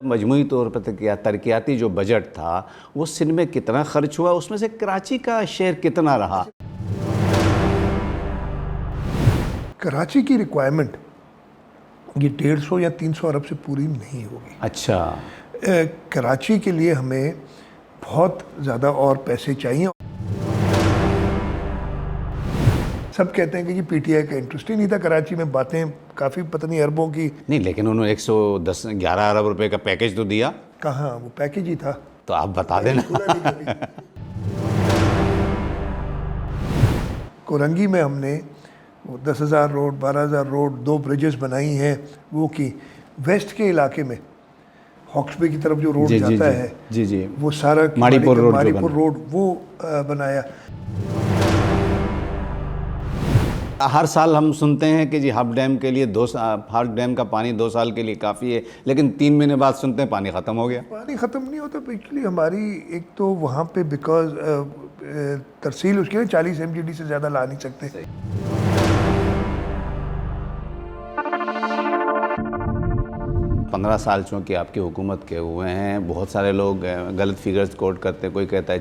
मजमूई तौर पर तरक्याती जो बजट था वो सिंध में कितना खर्च हुआ, उसमें से कराची का शेयर कितना रहा? कराची की रिक्वायरमेंट ये 150 या 300 अरब से पूरी नहीं होगी। अच्छा। कराची के लिए हमें बहुत ज़्यादा और पैसे चाहिए। सब कहते हैं कि पीटीआई का इंटरेस्ट ही नहीं था कराची में, बातें काफ़ी पता नहीं अरबों की। नहीं, लेकिन उन्होंने 111 अरब रुपए का पैकेज तो दिया। कहाँ, वो पैकेज ही था। तो आप बता देना। कोरंगी में हमने 10,000 रोड, 12,000 रोड, 2 ब्रिजेस बनाई हैं। वो की वेस्ट के इलाके में हॉक्सबे की तरफ जो रोड जाता है जी वो सारा माड़ीपुर रोड वो बनाया। हर साल हम सुनते हैं कि जी हब डैम के लिए हब डैम का पानी 2 साल के लिए काफ़ी है, लेकिन 3 महीने बाद सुनते हैं पानी ख़त्म हो गया। पानी ख़त्म नहीं होता एक्चुअली। हमारी एक तो वहाँ पे बिकॉज तरसील उसके लिए 40 MGD से ज़्यादा ला नहीं सकते। पंद्रह साल चूँकि आपकी हुकूमत के हुए हैं, बहुत सारे लोग गलत फिगर्स कोट करते हैं। कोई कहता है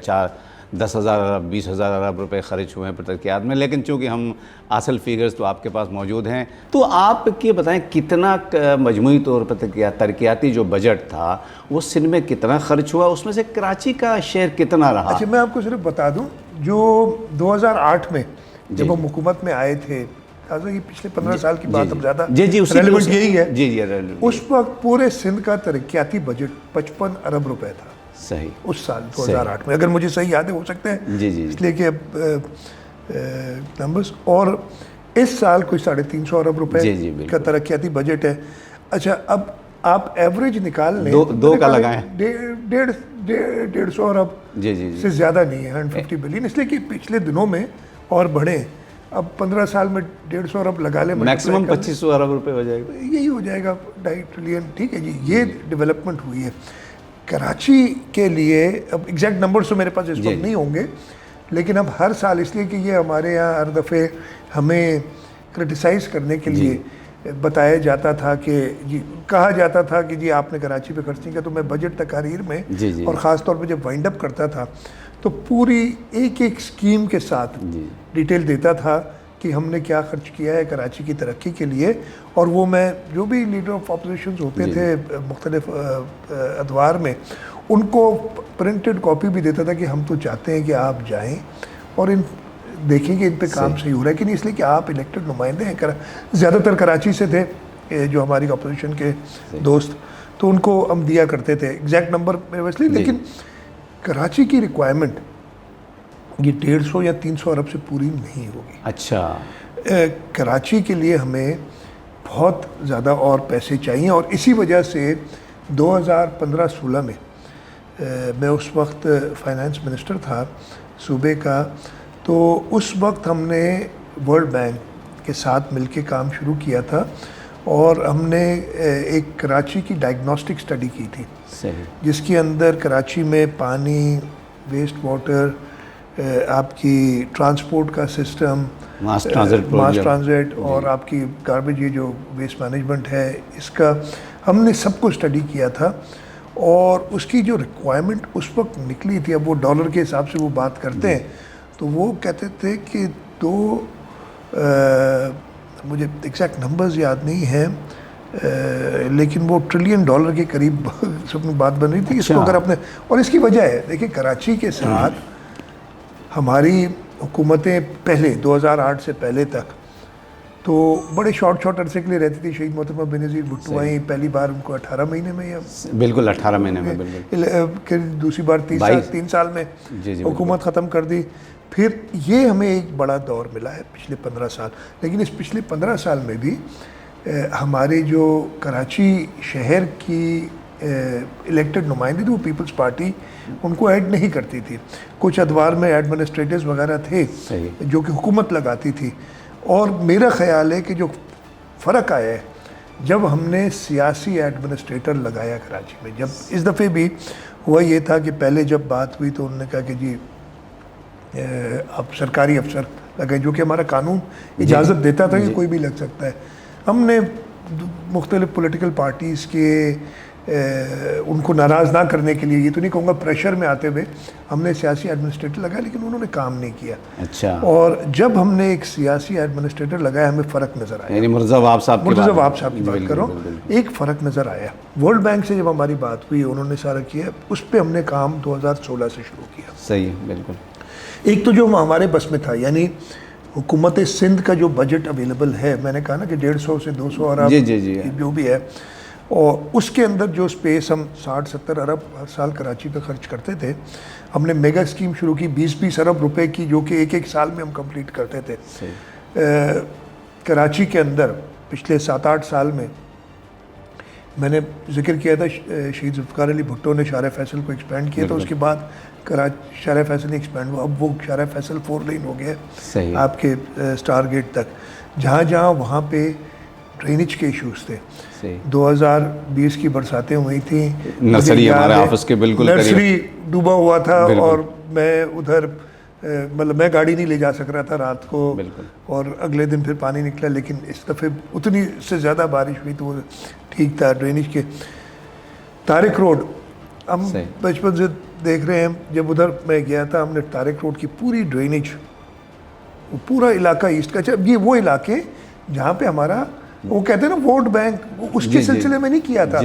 10,000 अरब 20,000 अरब रुपए खर्च हुए हैं तरक्यात में, लेकिन चूँकि हम असल फिगर्स तो आपके पास मौजूद हैं, तो आप ये बताएं कितना मजमूई तौर पर तरक्याती जो बजट था वो सिंध में कितना खर्च हुआ, उसमें से कराची का शेयर कितना रहा? अच्छा, मैं आपको सिर्फ बता दूं, जो 2008 में जब हम हुकूमत में आए थे, ये पिछले 15 साल की बात, अब ज़्यादा रेलेवेंट यही है। जी, उस वक्त पूरे सिंध का तरक्याती बजट 55 अरब रुपए था। सही, उस साल 2008 में, अगर मुझे सही याद है, हो सकते हैं जी इसलिए कि अब नंबर्स। और इस साल कोई 350 अरब रुपए का तरक्याती बजट है। अच्छा, अब आप एवरेज निकाल लें, दो का लगाएं, 150 अरब जी से ज़्यादा नहीं है, 150 बिलियन, इसलिए कि पिछले दिनों में और बढ़े। अब 15 साल में 150 अरब लगा लें, मैक्सिमम 2500 अरब रुपए हो जाएगा, यही हो जाएगा, 2.5 ट्रिलियन। ठीक है जी, ये डेवलपमेंट हुई है कराची के लिए। अब एग्जैक्ट नंबर्स तो मेरे पास इस वक्त नहीं होंगे, लेकिन अब हर साल, इसलिए कि ये हमारे यहाँ हर दफ़े हमें क्रिटिसाइज़ करने के लिए बताया जाता था कि जी, कहा जाता था कि जी आपने कराची पे खर्च नहीं किया। तो मैं बजट तकारीर में और ख़ास तौर पे जब वाइंड अप करता था तो पूरी एक एक स्कीम के साथ डिटेल देता था कि हमने क्या खर्च किया है कराची की तरक्की के लिए। और वो मैं जो भी लीडर ऑफ अपोजिशन होते थे मुख्तलिफ अदवार में, उनको प्रिंटेड कॉपी भी देता था कि हम तो चाहते हैं कि आप जाएं और इन देखें कि इन पे काम सही हो रहा है कि नहीं, इसलिए कि आप इलेक्टेड नुमाइंदे हैं। ज़्यादातर कराची से थे जो हमारी अपोजिशन के दोस्त, तो उनको हम दिया करते थे। एग्जैक्ट नंबर मेरे पास नहीं, लेकिन कराची की रिक्वायरमेंट ये 150 या 300 अरब से पूरी नहीं होगी। अच्छा। कराची के लिए हमें बहुत ज़्यादा और पैसे चाहिए, और इसी वजह से 2015-16 में मैं उस वक्त फाइनेंस मिनिस्टर था सूबे का, तो उस वक्त हमने वर्ल्ड बैंक के साथ मिलके काम शुरू किया था और हमने एक कराची की डायग्नोस्टिक स्टडी की थी। सही। जिसके अंदर कराची में पानी, वेस्ट वाटर, आपकी ट्रांसपोर्ट का सिस्टम, मास ट्रांजिट और आपकी गार्बेज, ये जो वेस्ट मैनेजमेंट है, इसका हमने सबको स्टडी किया था। और उसकी जो रिक्वायरमेंट उस वक्त निकली थी, अब वो डॉलर के हिसाब से वो बात करते हैं, तो वो कहते थे कि मुझे एग्जैक्ट नंबर्स याद नहीं हैं, लेकिन वो $1 ट्रिलियन के करीब सब में बात बन रही थी। इसको अगर अपने, और इसकी वजह है, देखिए कराची के साथ हमारी हुकूमतें पहले 2008 से पहले तक तो बड़े शॉर्ट अरसे के लिए रहती थी। शहीद मोहतरमा बेनज़ीर भुट्टो आई, पहली बार उनको 18 महीने में, या बिल्कुल 18 महीने में, बिल्कुल, दूसरी बार 3 साल में हुकूमत ख़त्म कर दी। फिर ये हमें एक बड़ा दौर मिला है पिछले 15 साल। लेकिन इस पिछले 15 साल में भी हमारे जो कराची शहर की इलेक्टेड नुमाइंदे थी, वो पीपल्स पार्टी उनको ऐड नहीं करती थी। कुछ अदवार में एडमिनिस्ट्रेटर्स वगैरह थे जो कि हुकूमत लगाती थी। और मेरा ख्याल है कि जो फ़र्क आया है जब हमने सियासी एडमिनिस्ट्रेटर लगाया कराची में, जब इस दफ़े भी हुआ ये था कि पहले जब बात हुई तो उन्होंने कहा कि जी आप सरकारी अफसर लगाएं, जो कि हमारा कानून इजाज़त देता था कि कोई भी लग सकता है। हमने मुख्तलिफ पॉलिटिकल पार्टीज़ के उनको नाराज़ ना करने के लिए, ये तो नहीं कहूँगा प्रेशर में आते हुए, हमने सियासी एडमिनिस्ट्रेटर लगाया, लेकिन उन्होंने काम नहीं किया। अच्छा। और जब हमने एक सियासी एडमिनिस्ट्रेटर लगाया, हमें फ़र्क नज़र आया। यानी मुर्तज़ा वहाब साहब की बात कर रहा हूँ, एक फ़र्क नज़र आया। वर्ल्ड बैंक से जब हमारी बात हुई, उन्होंने सारा किया, उस पर हमने काम 2016 से शुरू किया। सही है, बिल्कुल। एक तो जो हमारे बस में था, यानी हुकूमत सिंध का जो बजट अवेलेबल है, मैंने कहा ना कि 150 से 200 अरब जी जो भी है, और उसके अंदर जो स्पेस हम 60-70 अरब हर साल कराची पे खर्च करते थे, हमने मेगा स्कीम शुरू की 20-20 अरब रुपए की, जो कि एक साल में हम कंप्लीट करते थे। कराची के अंदर पिछले 7-8 साल में मैंने जिक्र किया था, शहीद जुल्फ़िकार अली भुट्टो ने शारा फैसल को एक्सपेंड किया, तो उसके बाद शारा फैसल ने एक्सपेंड हुआ, अब वो शारा फैसल 4 लेन हो गया आपके स्टार गेट तक। जहाँ वहाँ पे ड्रेनेज के इश्यूज थे। 2020 की बरसातें हुई थी, नर्सरी हमारे ऑफिस के बिल्कुल नर्सरी डूबा हुआ था, और मैं उधर मतलब मैं गाड़ी नहीं ले जा सक रहा था रात को, और अगले दिन फिर पानी निकला, लेकिन इस दफ़े उतनी से ज़्यादा बारिश हुई तो वो ठीक था। ड्रेनेज के तारिक रोड हम बचपन से देख रहे हैं, जब उधर मैं गया था, हमने तारिक रोड की पूरी ड्रेनेज, वो पूरा इलाका ईस्ट का, ये वो इलाके जहाँ पे हमारा वो कहते हैं ना वोट बैंक, उसके सिलसिले में नहीं किया था,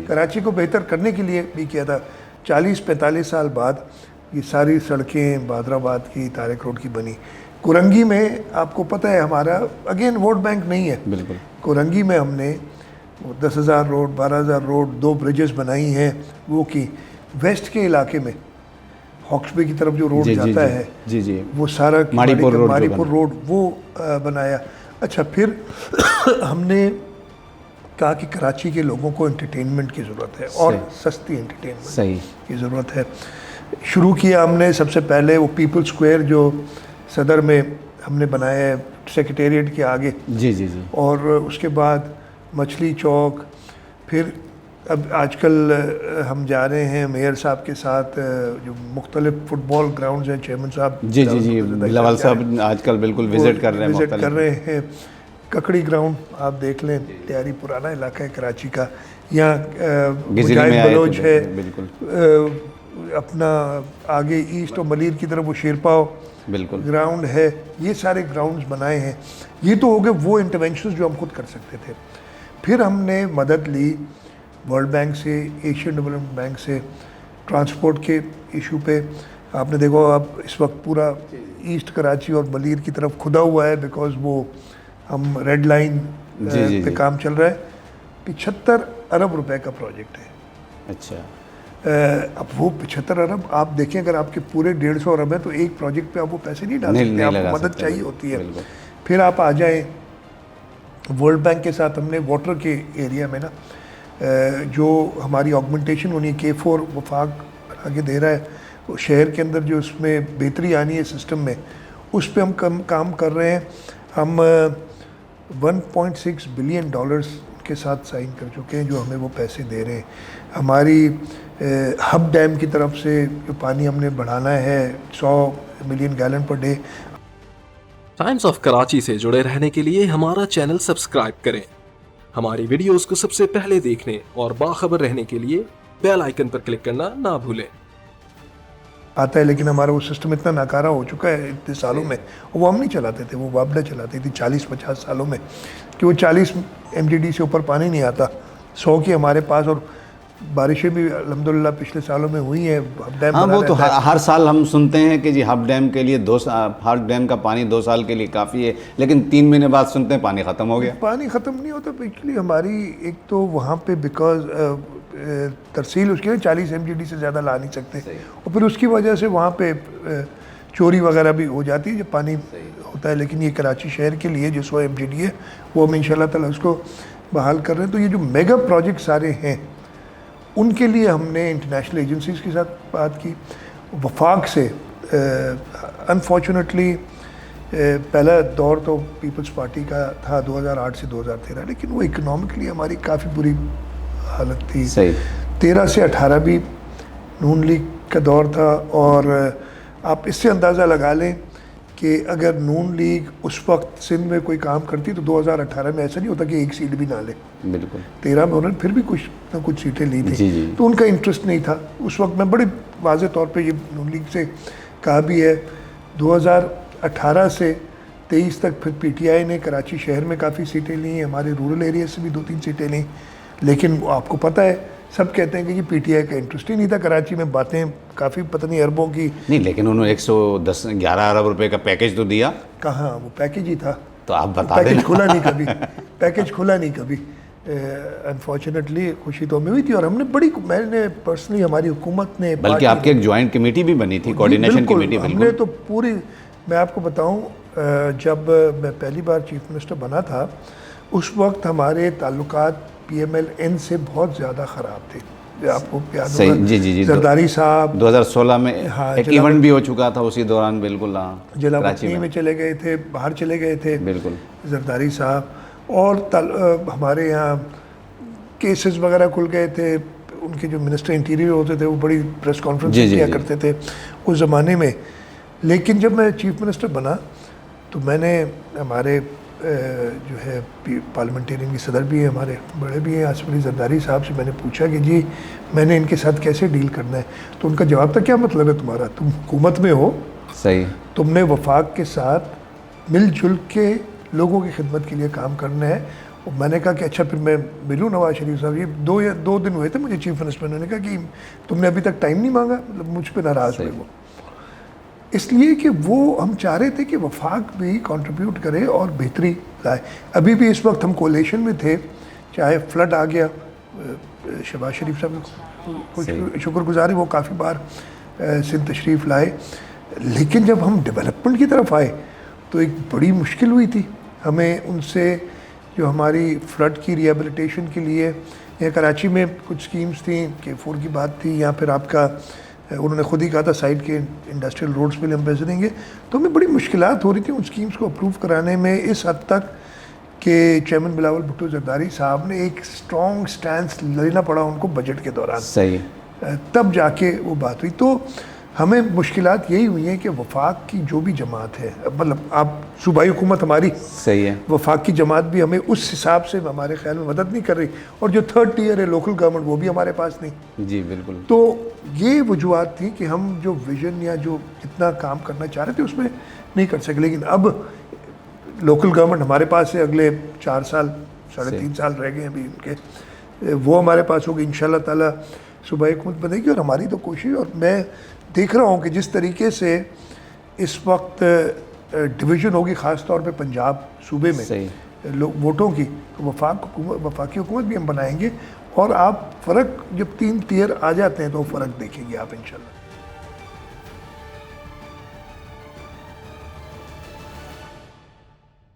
कराची को बेहतर करने के लिए भी किया था। 40-45 साल बाद ये सारी सड़कें बादराबाद की, तारिक रोड की बनी। कुरंगी में आपको पता है हमारा अगेन वोट बैंक नहीं है, बिल्कुल। कुरंगी में हमने 10,000 रोड, 12,000 रोड, 2 ब्रिजेस बनाई हैं, वो की। वेस्ट के इलाके में हॉक्सबे की तरफ जो रोड जाता है, वो सारा माड़ीपुर रोड वो बनाया। अच्छा, फिर हमने कहा कि कराची के लोगों को एंटरटेनमेंट की ज़रूरत है, और सस्ती एंटरटेनमेंट की ज़रूरत है। शुरू किया हमने सबसे पहले वो पीपल स्क्वायर जो सदर में हमने बनाया है, सेक्रेटेरिएट के आगे, और उसके बाद मछली चौक, फिर अब आजकल हम जा रहे हैं मेयर साहब के साथ, जो मुख्तलिफ फुटबॉल ग्राउंड्स हैं, चेयरमैन साहब बिलावल साहब आजकल बिल्कुल विजिट कर रहे हैं। ककड़ी ग्राउंड आप देख लें, तैयारी पुराना इलाका है कराची का, यहाँ मुजाहिद बलोच है, अपना आगे ईस्ट और मलीर की तरफ वो शेरपाव ग्राउंड है। ये सारे ग्राउंड्स बनाए हैं। ये तो हो गए वो इंटरवेंशंस जो हम खुद कर सकते थे। फिर हमने मदद ली वर्ल्ड बैंक से, एशियन डेवलपमेंट बैंक से, ट्रांसपोर्ट के इशू पे। आपने देखो अब इस वक्त पूरा ईस्ट कराची और मलीर की तरफ खुदा हुआ है, बिकॉज वो हम रेड लाइन पे काम चल रहा है। 75 अरब रुपए का प्रोजेक्ट है। अच्छा। अब वो 75 अरब आप देखें, अगर आपके पूरे 150 अरब है तो एक प्रोजेक्ट पे आप वो पैसे नहीं डाल सकते, आपको मदद चाहिए होती है। फिर आप आ जाएं वर्ल्ड बैंक के साथ, हमने वाटर के एरिया में ना जो हमारी ऑगमेंटेशन होनी है, K4 वफाक बना के दे रहा है, वो शहर के अंदर जो उसमें बेहतरी आनी है सिस्टम में, उस पर हम काम कर रहे हैं। हम $1.6 बिलियन के साथ साइन कर चुके हैं, जो हमें वो पैसे दे रहे हैं। हमारी हब डैम की तरफ से जो पानी हमने बढ़ाना है 100 million gallon per day. Times of Karachi से जुड़े रहने के लिए हमारा चैनल सब्सक्राइब करें। हमारी वीडियोस को सबसे पहले देखने और बाखबर रहने के लिए बेल आइकन पर क्लिक करना ना भूलें। आता है, लेकिन हमारा वो सिस्टम इतना नाकारा हो चुका है इतने सालों में, वो हम नहीं चलाते थे, वो वाबडा चलाती थी 40-50 सालों में, कि वो 40 MGD से ऊपर पानी नहीं आता। 100 की हमारे पास, और बारिशें भी अल्हम्दुलिल्लाह पिछले सालों में हुई हैं। हब डैम, हाँ, वो तो हर साल हम सुनते हैं कि जी हब डैम के लिए हर डैम का पानी 2 साल के लिए काफ़ी है, लेकिन 3 महीने बाद सुनते हैं पानी ख़त्म हो गया। पानी ख़त्म नहीं होता। एक्चुअली हमारी एक तो वहाँ पे बिकॉज तरसील उसके 40 MGD से ज़्यादा ला नहीं सकते, और फिर उसकी वजह से वहाँ पे चोरी वगैरह भी हो जाती है जब पानी होता है। लेकिन ये कराची शहर के लिए जो 100 MGD है, वो हम इंशाल्लाह ताला उसको बहाल कर रहे हैं। तो ये जो मेगा प्रोजेक्ट सारे हैं, उनके लिए हमने इंटरनेशनल एजेंसीज़ के साथ बात की। वफाक से अनफॉर्चुनेटली पहला दौर तो पीपल्स पार्टी का था 2008 से 2013, लेकिन वो इकोनॉमिकली हमारी काफ़ी बुरी हालत थी। 13 से 18 भी नून लीग का दौर था, और आप इससे अंदाज़ा लगा लें कि अगर नून लीग उस वक्त सिंध में कोई काम करती तो 2018 में ऐसा नहीं होता कि एक सीट भी ना ले। बिल्कुल 13 में उन्होंने फिर भी कुछ ना कुछ सीटें ली थी। जी, जी। तो उनका इंटरेस्ट नहीं था उस वक्त। मैं बड़े वाज़ेह तौर पे ये नून लीग से कहा भी है। 2018 से 23 तक फिर पीटीआई ने कराची शहर में काफ़ी सीटें ली, हमारे रूरल एरिया से भी 2-3 सीटें ली। लेकिन आपको पता है, सब कहते हैं कि पीटीआई का इंटरेस्ट ही नहीं था कराची में। बातें काफ़ी पता नहीं अरबों की। नहीं, लेकिन उन्होंने 111 अरब रुपए का पैकेज तो दिया। कहाँ, वो पैकेज ही था। तो आप बता पैकेज देना। खुला नहीं कभी। पैकेज खुला नहीं कभी। अनफॉर्चुनेटली खुशी तो हमें हुई थी, और हमने मैंने पर्सनली, हमारी हुकूमत ने, बल्कि आपकी एक ज्वाइंट कमेटी भी बनी थी, कोऑर्डिनेशन कमेटी। हमने तो पूरी, मैं आपको बताऊं, जब मैं पहली बार चीफ मिनिस्टर बना था उस वक्त हमारे ताल्लुकात PMLN से बहुत ज़्यादा ख़राब थे। आपको याद होगा, जी जी जी, जरदारी साहब 2016 में हाँ, एक इवेंट भी हो चुका था उसी दौरान। बिल्कुल हाँ, जलावतनी में चले गए थे, बाहर चले गए थे बिल्कुल जरदारी साहब। और हमारे यहाँ केसेस वगैरह खुल गए थे। उनके जो मिनिस्टर इंटीरियर होते थे वो बड़ी प्रेस कॉन्फ्रेंस किया करते थे उस ज़माने में। लेकिन जब मैं चीफ मिनिस्टर बना तो मैंने हमारे जो है पार्लियामेंटेरियन की सदर भी है, हमारे बड़े भी हैं, आसिफ अली जरदारी साहब से मैंने पूछा कि जी मैंने इनके साथ कैसे डील करना है। तो उनका जवाब था, क्या मतलब है तुम्हारा, तुम हुकूमत में हो, सही, तुमने वफाक के साथ मिलजुल के लोगों की खिदमत के लिए काम करना है। और मैंने कहा कि अच्छा फिर मैं मिलूँ नवाज शरीफ साहब। ये 2 दिन हुए थे मुझे चीफ मिनिस्टर। उन्होंने कहा कि तुमने अभी तक टाइम नहीं मांगा, मतलब मुझ पर नाराज़ हुए वो। इसलिए कि वो हम चाह रहे थे कि वफाक भी कंट्रीब्यूट करे और बेहतरी लाए। अभी भी इस वक्त हम कोलेशन में थे, चाहे फ्लड आ गया, शहबाज शरीफ साहब को शुक्रगुजार है, वो काफ़ी बार सिंध तशरीफ़ लाए। लेकिन जब हम डेवलपमेंट की तरफ आए तो एक बड़ी मुश्किल हुई थी हमें उनसे। जो हमारी फ्लड की रिहेबिलिटेशन के लिए, या कराची में कुछ स्कीम्स थी, K4 की बात थी, या फिर आपका उन्होंने खुद ही कहा था साइड के इंडस्ट्रियल रोड्स पे हम पैसे देंगे। तो हमें बड़ी मुश्किलात हो रही थी उन स्कीम्स को अप्रूव कराने में, इस हद तक कि चेयरमैन बिलावल भुट्टो जरदारी साहब ने एक स्ट्रॉन्ग स्टैंस लेना पड़ा उनको बजट के दौरान। सही, तब जाके वो बात हुई। तो हमें मुश्किलात यही हुई हैं कि वफाक की जो भी जमात है, मतलब आप सूबाई हुकूमत हमारी सही है, वफाक की जमात भी हमें उस हिसाब से हमारे ख्याल में मदद नहीं कर रही। और जो 3rd टियर है लोकल गवर्नमेंट, वो भी हमारे पास नहीं। जी बिल्कुल। तो ये वजूहत थी कि हम जो विजन या जो इतना काम करना चाह रहे थे उसमें नहीं कर सके। लेकिन अब लोकल गवर्नमेंट हमारे पास है, अगले 4 साल 3.5 साल रह गए अभी उनके, वो हमारे पास होगी इंशाल्लाह ताला। सूबाई हुकूमत बनेगी और हमारी तो कोशिश, और मैं देख रहा हूँ कि जिस तरीके से इस वक्त डिवीज़न होगी ख़ास तौर पे पंजाब सूबे में लोग वोटों की, तो वफाकी हुकूमत भी हम बनाएंगे। और आप फ़र्क जब 3 टियर आ जाते हैं तो फ़र्क देखेंगे आप इंशाल्लाह।